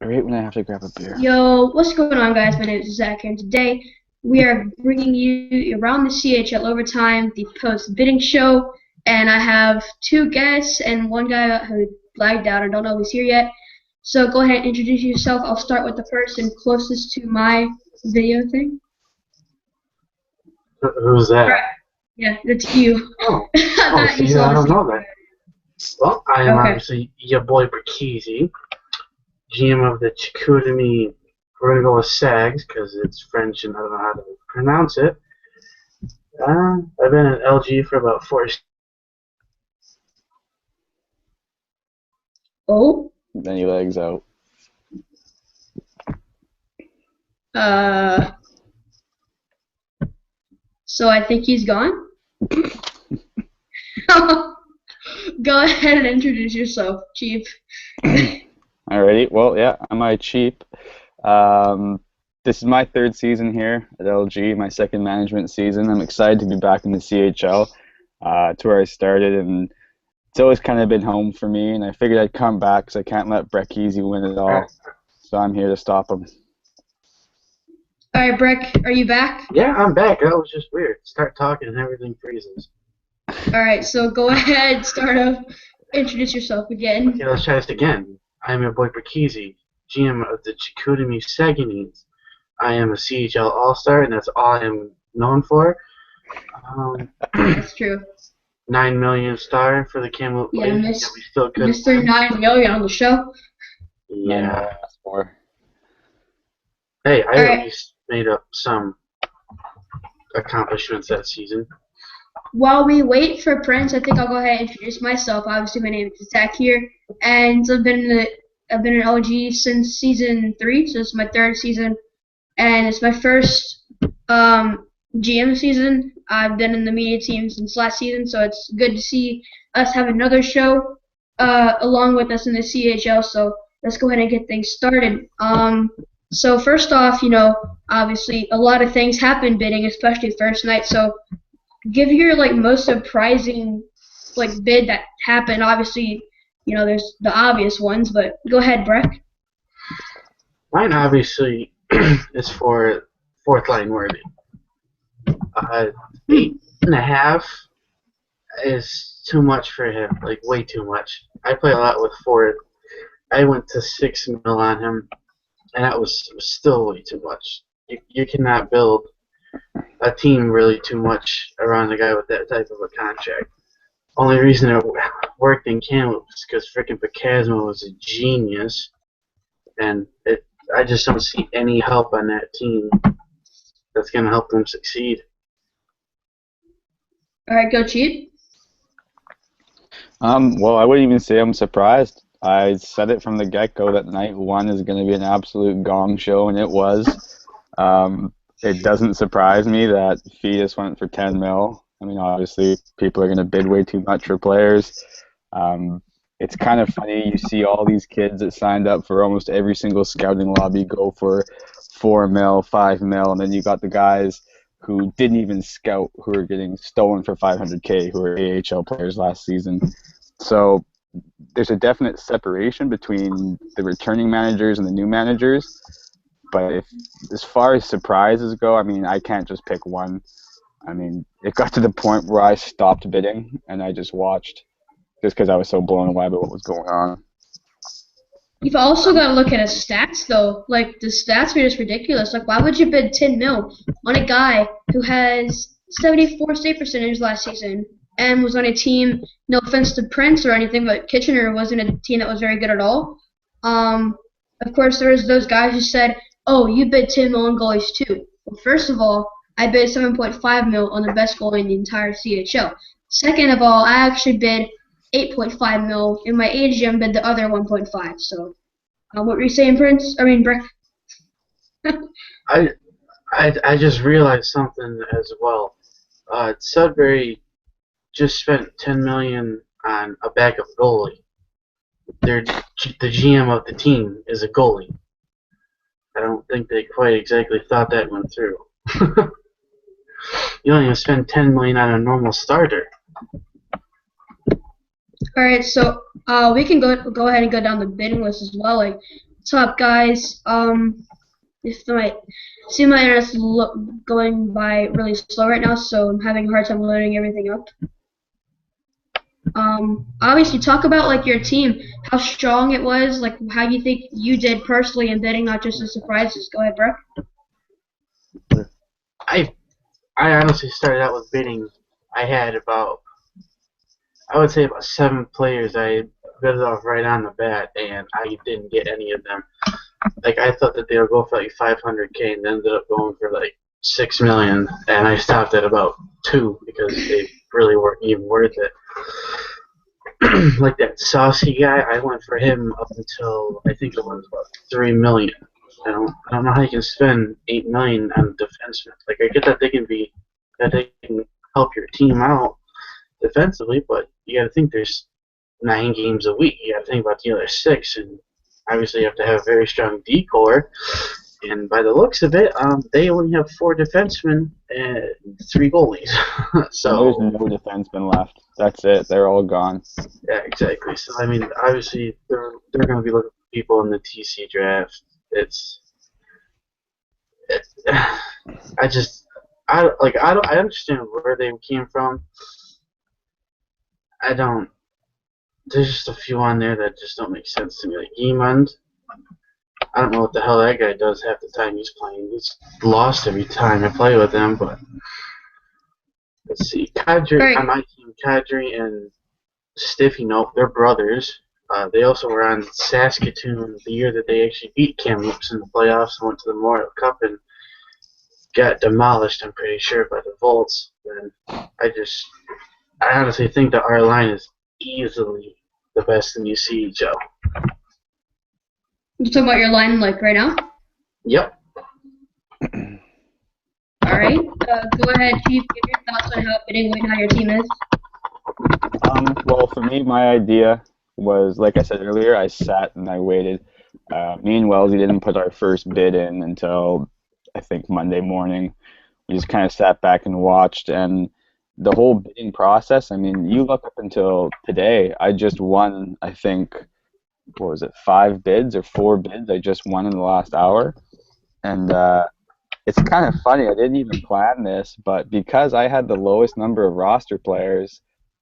right when I have to grab a beer. Yo, what's going on, guys? My name is Zach, and today we are bringing you around the CHL Overtime, the post-bidding show, and I have two guests and one guy who lagged out. I don't know if he's here yet. So go ahead and introduce yourself. I'll start with the person closest to my video thing. Who's that? Right. Yeah, that's you. Oh, I I don't know that. Well, I am obviously your boy Berkizzi, GM of the Chicoutimi. We're going to go with SAGs because it's French and I don't know how to pronounce it. I've been at LG for about 4 years. Oh? Then he legs out. So I think he's gone? Go ahead and introduce yourself, Chief. Alrighty, well, yeah, I'm Cheap. This is my third season here at LG, my second management season. I'm excited to be back in the CHL. It's where I started, and it's always kind of been home for me, and I figured I'd come back because I can't let Berkizzi win it all. So I'm here to stop him. Alright, Breck, are you back? Yeah, I'm back. That was just weird. Start talking and everything freezes. Alright, so go ahead, start off. Introduce yourself again. Okay, let's try this again. I am your boy Berkizzi, GM of the Chicoutimi Saguenayes. I am a CHL All-Star, and that's all I am known for. That's true. 9 million star for the Kamloops. Yeah, we still could. Mr. 9 million on the show. Yeah. More. Hey, I at least made up some accomplishments that season. While we wait for Prince, I think I'll go ahead and introduce myself. Obviously, my name is Zach here, and I've been in LG since season 3, so it's my third season, and it's my first GM season. I've been in the media team since last season, so it's good to see us have another show along with us in the CHL. So let's go ahead and get things started. So first off, obviously a lot of things happen bidding, especially first night. So give your most surprising bid that happened. Obviously, there's the obvious ones, but go ahead, Breck. Mine obviously is for fourth line worthy. 8.5 is too much for him, way too much. I play a lot with fourth. I went to 6 mil on him, and that was still way too much. You cannot build a team really too much around a guy with that type of a contract. Only reason it worked in Kamloops is because frickin' Picasmo was a genius, and I just don't see any help on that team that's going to help them succeed. All right, go Cheat. Well, I wouldn't even say I'm surprised. I said it from the get-go that night one is going to be an absolute gong show, and it was. It doesn't surprise me that Fetus went for 10 mil. I mean, obviously, people are going to bid way too much for players. It's kind of funny. You see all these kids that signed up for almost every single scouting lobby go for 4 mil, 5 mil, and then you got the guys who didn't even scout who are getting stolen for 500K, who are AHL players last season. So there's a definite separation between the returning managers and the new managers. But as far as surprises go, I mean, I can't just pick one. I mean, it got to the point where I stopped bidding and I just watched, just because I was so blown away by what was going on. You've also got to look at his stats, though. The stats are just ridiculous. Why would you bid 10 mil on a guy who has 74 save percentage last season and was on a team, no offense to Prince or anything, but Kitchener wasn't a team that was very good at all. Of course, there was those guys who said, oh, you bid 10 mil on goalies too. Well, first of all, I bid 7.5 mil on the best goalie in the entire CHL. Second of all, I actually bid 8.5 mil, and my AGM bid the other 1.5. So, what were you saying, Prince? I mean, Breck. I just realized something as well. Sudbury just spent 10 million on a backup goalie. The GM of the team is a goalie. I don't think they quite exactly thought that went through. You don't even spend 10 million on a normal starter. All right, so we can go ahead and go down the bidding list as well. top guys. If my internet's going by really slow right now, so I'm having a hard time loading everything up. Obviously, talk about like your team, how strong it was, like how you think you did personally in bidding, not just the surprises. Go ahead, bro. I honestly started out with bidding. I had I would say about 7 players I bid off right on the bat, and I didn't get any of them. Like, I thought that they would go for like 500K and ended up going for like 6 million, and I stopped at about 2 because they really weren't even worth it. Like that saucy guy, I went for him up until I think it was about 3 million. I don't know how you can spend 8 million on defensemen. Like, I get that they can help your team out defensively, but you got to think there's 9 games a week. You got to think about the other 6, and obviously you have to have a very strong D core. And by the looks of it, they only have 4 defensemen and 3 goalies. And there's So no defenseman left. That's it. They're all gone. yeah, exactly. So I mean, obviously they're going to be looking for people in the TC draft. I understand where they came from. I don't. There's just a few on there that just don't make sense to me. Like Emond, I don't know what the hell that guy does half the time he's playing. He's lost every time I play with him. But let's see, Kadri on my team, Kadri and Stiffy, nope, they're brothers. They also were on Saskatoon the year that they actually beat Kamloops in the playoffs and went to the Memorial Cup and got demolished, I'm pretty sure, by the Volts. And I honestly think that our line is easily the best in the CHL. You talking about your line like right now? Yep. All right. Go ahead, Chief. Give your thoughts on how bidding went, how your team is. Well, for me, my idea was, like I said earlier, I sat and I waited. Me and Wellesley didn't put our first bid in until I think Monday morning. We just kind of sat back and watched, and the whole bidding process, I mean, you look up until today, I just won, I think, what was it, 5 bids or 4 bids I just won in the last hour. And it's kind of funny, I didn't even plan this, but because I had the lowest number of roster players,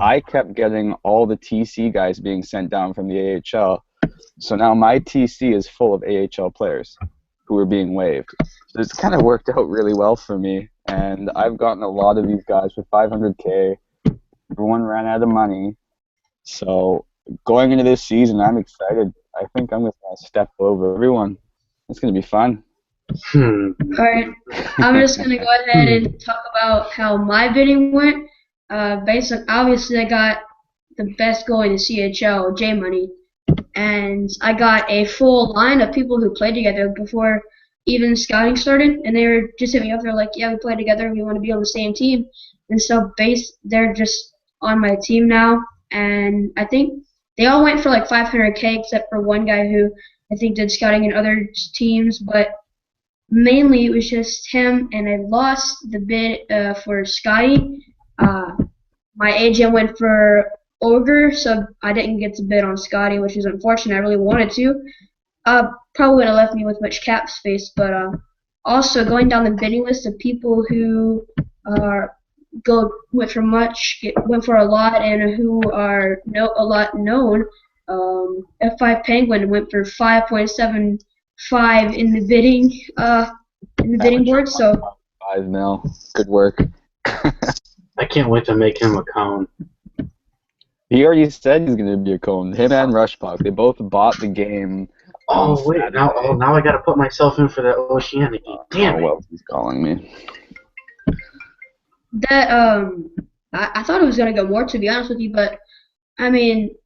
I kept getting all the TC guys being sent down from the AHL. So now my TC is full of AHL players who are being waived. So it's kind of worked out really well for me, and I've gotten a lot of these guys for 500K. Everyone ran out of money. So going into this season, I'm excited. I think I'm going to step over everyone. It's going to be fun. All right. I'm just going to go ahead and talk about how my bidding went. Obviously, I got the best goalie in the CHL, J Money, and I got a full line of people who played together before even scouting started, and they were just hitting me up. They're like, "Yeah, we played together. We want to be on the same team." And so, they're just on my team now, and I think they all went for like 500K, except for one guy who I think did scouting in other teams, but mainly it was just him, and I lost the bid for Scotty. My agent went for Ogre, so I didn't get to bid on Scotty, which is unfortunate. I really wanted to. Probably would have left me with much cap space, but also going down the bidding list of people who went for a lot, and who are a lot known. F5 Penguin went for 5.75 in the bidding board. So 5 mil. Good work. I can't wait to make him a cone. He already said he's going to be a cone. Him and Rushpuck, they both bought the game. Oh wait, now I got to put myself in for that Oceanic. Damn it! Well, he's calling me. That I thought it was gonna go more, to be honest with you, but I mean,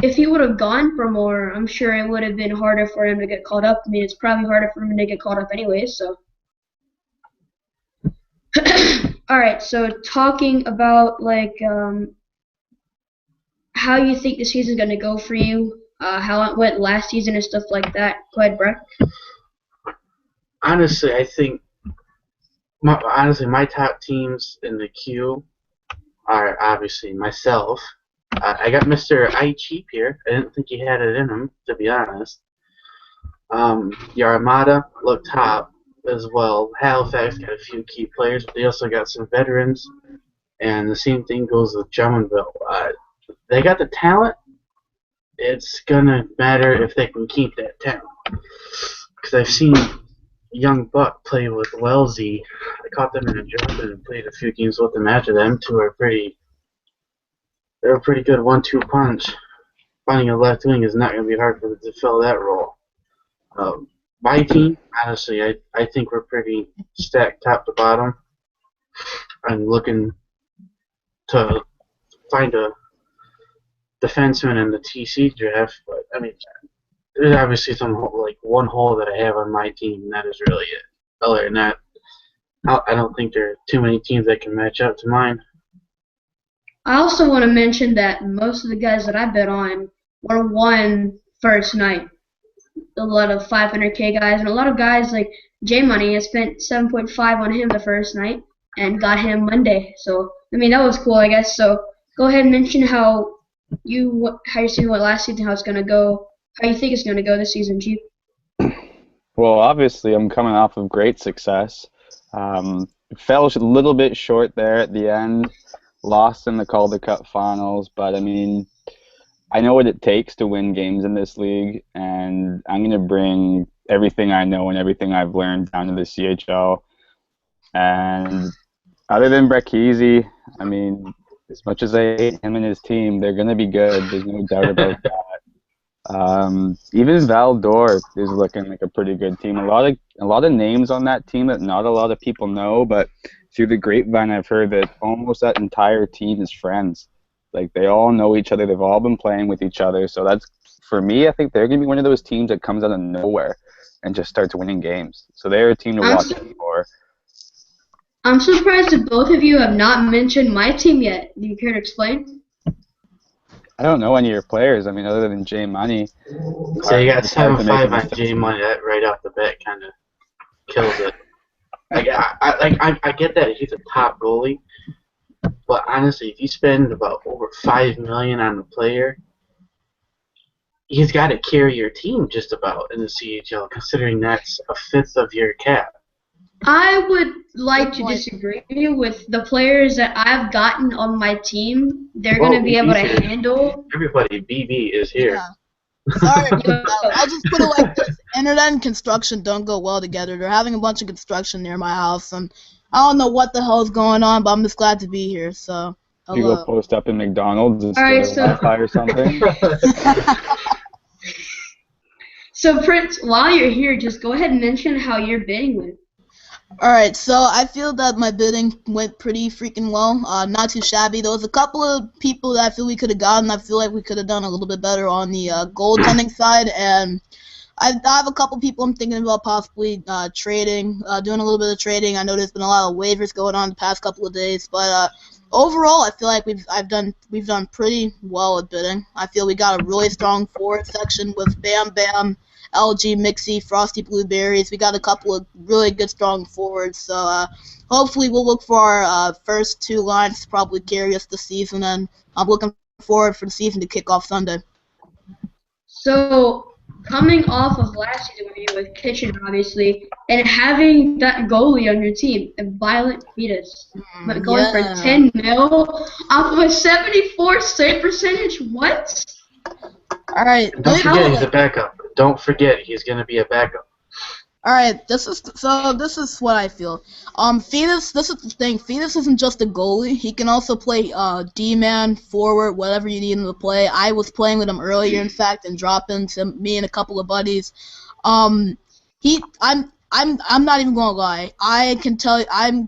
if he would have gone for more, I'm sure it would have been harder for him to get called up. I mean, it's probably harder for him to get called up anyway. So, all right. So talking about like how you think the season's gonna go for you, how it went last season and stuff like that. Go ahead, Brett. Honestly, I think my top teams in the queue are obviously myself. I got Mr. I Cheap here. I didn't think he had it in him, to be honest. Your Armada looked top as well. Halifax got a few key players, but they also got some veterans. And the same thing goes with Drummondville. They got the talent. It's going to matter if they can keep that talent. Because I've seen young Buck play with Wellesley. I caught them in a jump and played a few games with them after them. Two are they're a pretty good 1-2 punch. Finding a left wing is not going to be hard for them to fill that role. My team, honestly, I think we're pretty stacked top to bottom. I'm looking to find a defenseman in the TC draft, but I mean, there's obviously one hole that I have on my team, and that is really it. Other than that, I don't think there are too many teams that can match up to mine. I also want to mention that most of the guys that I bet on were won first night. A lot of 500K guys, and a lot of guys like J Money. I spent 7.5 on him the first night and got him Monday. So I mean that was cool, I guess. So go ahead and mention how you seen what last season, how it's gonna go, how you think it's gonna go this season, Chief. Well, obviously, I'm coming off of great success. Fell a little bit short there at the end, lost in the Calder Cup finals, but I mean, I know what it takes to win games in this league, and I'm going to bring everything I know and everything I've learned down to the CHL. And other than Breckheasy, I mean, as much as I hate him and his team, they're going to be good. There's no doubt about that. Even Val d'Or is looking like a pretty good team. A lot of names on that team that not a lot of people know, but through the grapevine, I've heard that almost that entire team is friends. Like, they all know each other. They've all been playing with each other. So that's, for me, I think they're going to be one of those teams that comes out of nowhere and just starts winning games. So they're a team to watch for. I'm surprised that both of you have not mentioned my team yet. Do you care to explain? I don't know any of your players. I mean, other than J Money. So you got 7-5 on J Money. That right off the bat kind of kills it. I get that he's a top goalie. But honestly, if you spend about over $5 million on a player, he's got to carry your team just about in the CHL, considering that's a fifth of your cap. I would like to disagree with the players that I've gotten on my team. They're going to be able to handle. Everybody, BB is here. Yeah. Sorry, I'll just put it like this. Internet and construction don't go well together. They're having a bunch of construction near my house, and I don't know what the hell is going on, but I'm just glad to be here. So, hello. You go post up in McDonald's and start Wi-Fi or something? So, Prince, while you're here, just go ahead and mention how your bidding went. Alright, so I feel that my bidding went pretty freaking well. Not too shabby. There was a couple of people that I feel we could have gotten. I feel like we could have done a little bit better on the goaltending side, and I have a couple people I'm thinking about possibly trading, doing a little bit of trading. I know there's been a lot of waivers going on the past couple of days, but overall, I feel like we've done pretty well at bidding. I feel we got a really strong forward section with Bam Bam, LG, Mixie, Frosty Blueberries. We got a couple of really good strong forwards, so hopefully we'll look for our first two lines to probably carry us this season, and I'm looking forward for the season to kick off Sunday. So, coming off of last season when you were with Kitchen, obviously, and having that goalie on your team, a Violent Fetus, but going for 10 mil off of a 74 save percentage, what? All right. Don't forget he's a backup. Don't forget he's going to be a backup. All right. This is what I feel. Fetus. This is the thing. Fetus isn't just a goalie. He can also play D-man, forward, whatever you need him to play. I was playing with him earlier, in fact, and dropping to me and a couple of buddies. I'm not even gonna lie. I can tell you. I'm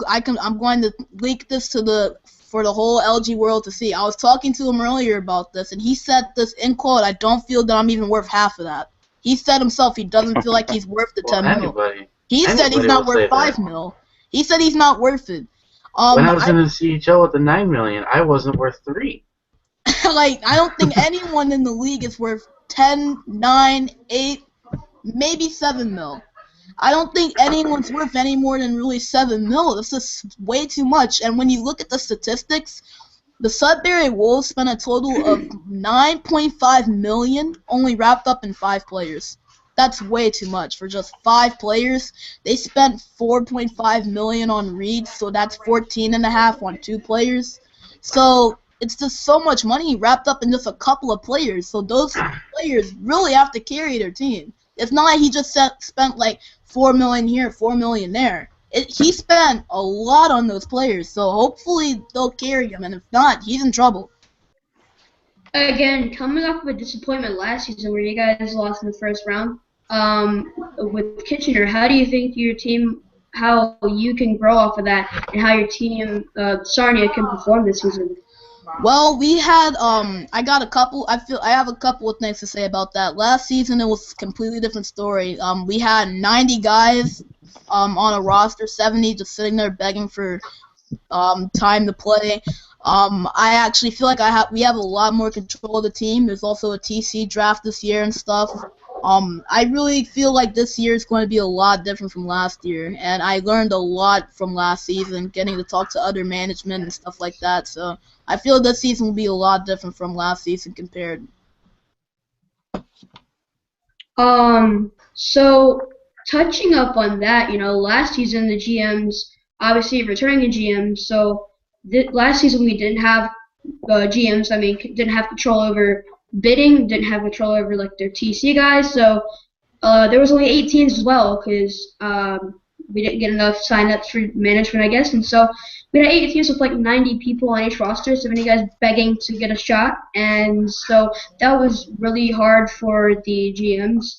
going to leak this for the whole LG world to see. I was talking to him earlier about this, and he said this in quote, "I don't feel that I'm even worth half of that." He said himself he doesn't feel like he's worth the 10 mil. He said he's not worth 5 mil. He said he's not worth it. When I was in the CHL with the 9 million, I wasn't worth 3. Like, I don't think anyone in the league is worth 10, 9, 8, maybe 7 mil. I don't think anyone's worth any more than really 7 mil. This is way too much. And when you look at the statistics, the Sudbury Wolves spent a total of $9.5 million, only wrapped up in 5 players. That's way too much for just 5 players. They spent $4.5 million on Reed, so that's 14.5 on 2 players. So it's just so much money wrapped up in just a couple of players. So those players really have to carry their team. It's not like he just spent like $4 million here, $4 million there. He spent a lot on those players, so hopefully they'll carry him, and if not, he's in trouble. Again, coming off of a disappointment last season where you guys lost in the first round, with Kitchener, how do you think your team, how you can grow off of that, and how your team, Sarnia, can perform this season? Well, we had I have a couple of things to say about that. Last season it was a completely different story. We had 90 guys on a roster, 70 just sitting there begging for time to play. I actually feel like we have a lot more control of the team. There's also a TC draft this year and stuff. I really feel like this year is going to be a lot different from last year, and I learned a lot from last season, getting to talk to other management and stuff like that. So I feel this season will be a lot different from last season compared. So touching up on that, last season the GMs, obviously returning a GM, so last season we didn't have GMs, didn't have control over bidding, didn't have control over like their TC guys, so there was only 8 teams as well because we didn't get enough sign-ups for management, I guess, and so we had 8 teams with like 90 people on each roster, so many guys begging to get a shot, and so that was really hard for the GMs.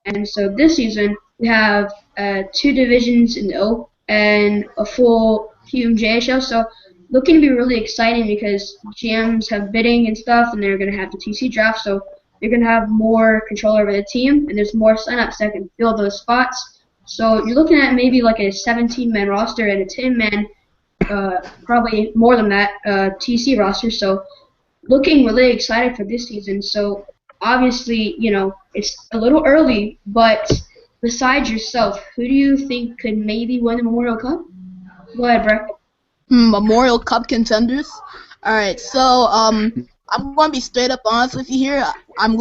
And so this season we have 2 divisions in the O and a full QMJHL, so looking to be really exciting because GMs have bidding and stuff, and they're going to have the TC draft, so they're going to have more control over the team, and there's more signups that can fill those spots. So you're looking at maybe like a 17-man roster and a 10-man, probably more than that, TC roster. So looking really excited for this season. So obviously, it's a little early, but besides yourself, who do you think could maybe win the Memorial Cup? Go ahead, Breck. Memorial Cup contenders. All right, so I'm going to be straight up honest with you here. I've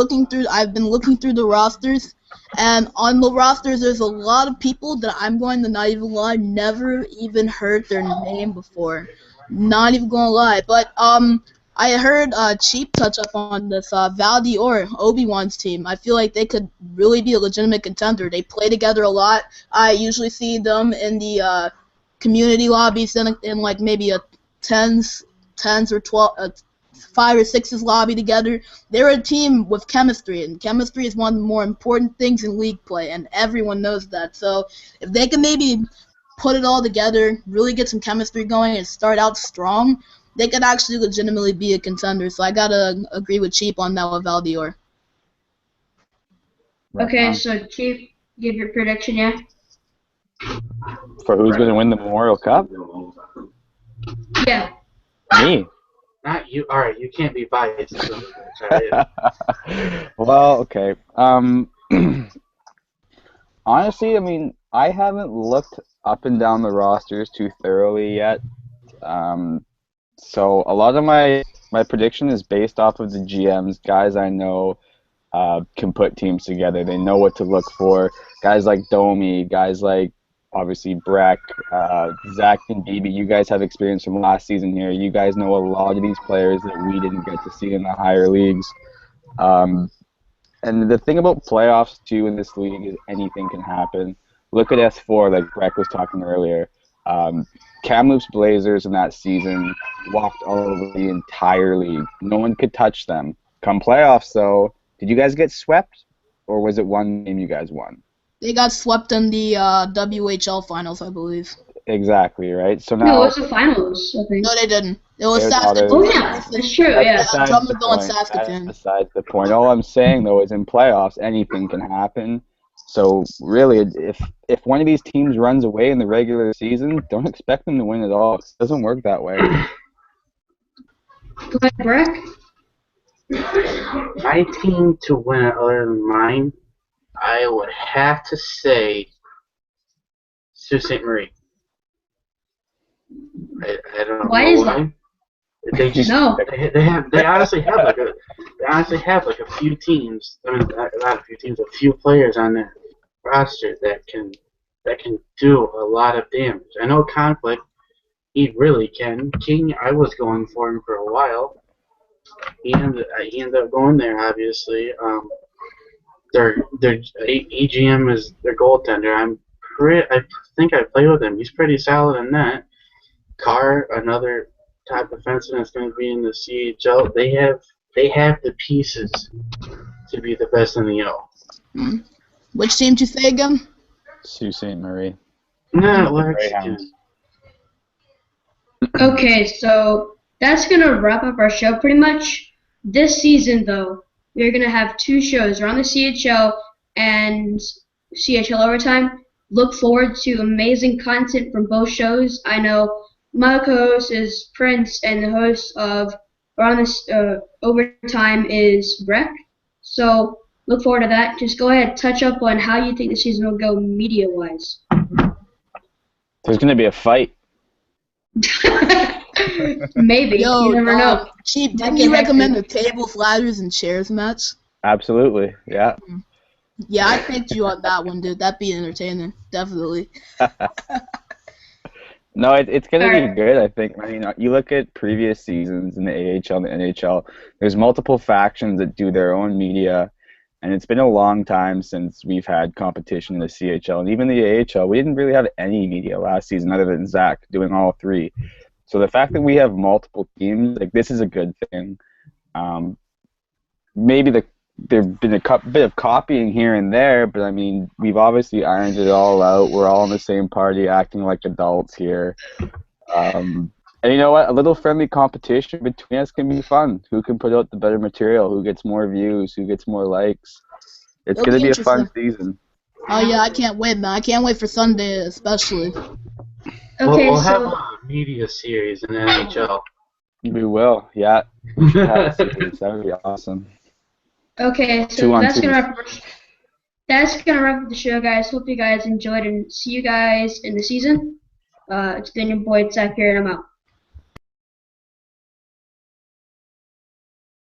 been looking through the rosters, and on the rosters there's a lot of people that I'm going to not even lie, never even heard their name before. Not even going to lie, but I heard Cheap touch up on this Val Dior, Obi-Wan's team. I feel like they could really be a legitimate contender. They play together a lot. I usually see them in the community lobbies in like maybe a 10s or 12, 5 or 6s lobby together. They're a team with chemistry, and chemistry is one of the more important things in league play, and everyone knows that. So if they can maybe put it all together, really get some chemistry going, and start out strong, they could actually legitimately be a contender. So I gotta agree with Cheap on that with Valdior. Okay, so Cheap, give your prediction, yeah? For who's going to win the Memorial Cup? Yeah. Me. Not you. All right, you can't be biased. Well, okay. Honestly, I haven't looked up and down the rosters too thoroughly yet. So a lot of my prediction is based off of the GMs, guys I know can put teams together. They know what to look for. Guys like Domi, guys like obviously Breck, Zach and BB. You guys have experience from last season here. You guys know a lot of these players that we didn't get to see in the higher leagues. And the thing about playoffs too in this league is anything can happen. Look at S4, like Breck was talking earlier. Kamloops Blazers in that season walked all over the entire league. No one could touch them. Come playoffs, though, did you guys get swept, or was it one game you guys won? They got swept in the WHL finals, I believe. Exactly, right? So now. No, it was the finals, I think. No, they didn't. It was Saskatoon. Oh, yeah, that's true, yeah. Drummondville and Saskatoon. That's besides the point. All I'm saying, though, is in playoffs, anything can happen. So, really, if one of these teams runs away in the regular season, don't expect them to win at all. It doesn't work that way. Go ahead, Breck. My team to win it other than mine, I would have to say Sault Ste. Marie. I don't know why. They just No. they honestly have like a few teams. I mean, not a few teams, a few players on their roster that can do a lot of damage. I know Conflict, he really can. King, I was going for him for a while. He ended up going there, obviously. Their EGM is their goaltender. I think I played with him. He's pretty solid in that. Carr, another top defenseman that's going to be in the CHL. They have the pieces to be the best in the L. Which team did you say again? Sault Ste. Marie. No, Greyhounds. Okay, so that's going to wrap up our show pretty much. This season, though, we're going to have 2 shows around the CHL and CHL Overtime. Look forward to amazing content from both shows. I know my co-host is Prince, and the host of Around this Overtime is Breck. So look forward to that. Just go ahead, touch up on how you think the season will go media-wise. There's going to be a fight. Maybe. Yo, you never know. Chief, didn't you recommend the tables, ladders, and chairs match? Absolutely, yeah. Yeah, I picked you on that one, dude. That'd be entertaining, definitely. No, it's going to be good, I think. I mean, you look at previous seasons in the AHL and the NHL, there's multiple factions that do their own media, and it's been a long time since we've had competition in the CHL. And even the AHL, we didn't really have any media last season other than Zach doing all 3. So the fact that we have multiple teams, like, this is a good thing. Maybe there's been a bit of copying here and there, but I mean, we've obviously ironed it all out. We're all in the same party, acting like adults here. And you know what? A little friendly competition between us can be fun. Who can put out the better material? Who gets more views? Who gets more likes? It's going to be a fun season. Oh, yeah, I can't wait, man. I can't wait for Sunday, especially. Okay, we'll have a media series in the NHL. We will, yeah. We should have a series. That would be awesome. Okay, so 2 on that's 2. gonna wrap up the show, guys. Hope you guys enjoyed, and see you guys in the season. It's been your boy Zach here, and I'm out.